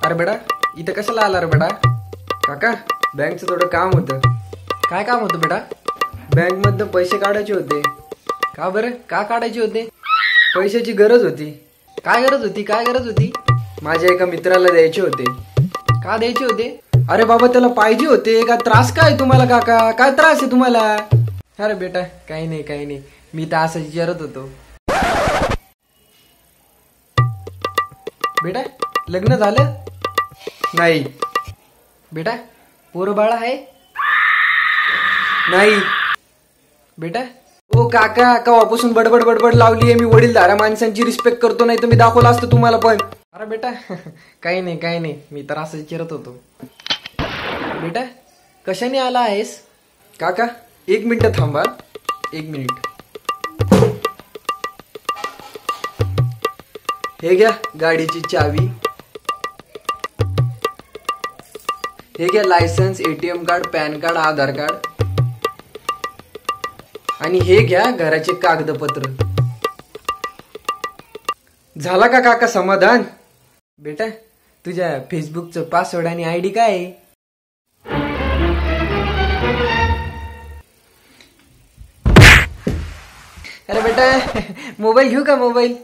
अरे बेटा इथं कशाला आला रे बेटा? काका बँकचं थोडं काम होतं. काय काम होतं बेटा? बँक मधनं पैसे काढायचे होते. का बरं? का काढायचे होते? पैशाची गरज होती. काय गरज होती? काय गरज होती? माझ्या एका मित्राला द्यायचे होते. का द्यायचे होते? अरे बाबा त्याला पाहिजे होते. का त्रास काय तुम्हाला काका? काय त्रास आहे तुम्हाला? अरे बेटा काही नाही काही नाही, मी तर असं विचारत होतो. बेटा लग्न झालं? नाही. बेटा पोरं बाळ आहे? नाही. बेटा ओ काका कवापासून बडबड बडबड लावली आहे. मी वडीलधाऱ्या माणसांची रिस्पेक्ट करतो, नाही तर मी दाखवलं असतं तुम्हाला पण. अरे बेटा काही नाही काही नाही, मी तर असं विचारत होतो. बेटा कशाने आला आहेस? काका 1 मिनिट थांबा. 1 मिनिट. हे घ्या गाडीची चावी. हे घ्या licence, ATM card, PAN card, Aadhaar card. आणि हे घ्या घराचे कागदपत्र. झाला का काका समाधान? बेटा तुझ्या फेसबुकचं पासवर्ड आणि आयडी काय आहे? अरे बेटा मोबाईल घेऊ का? मोबाईल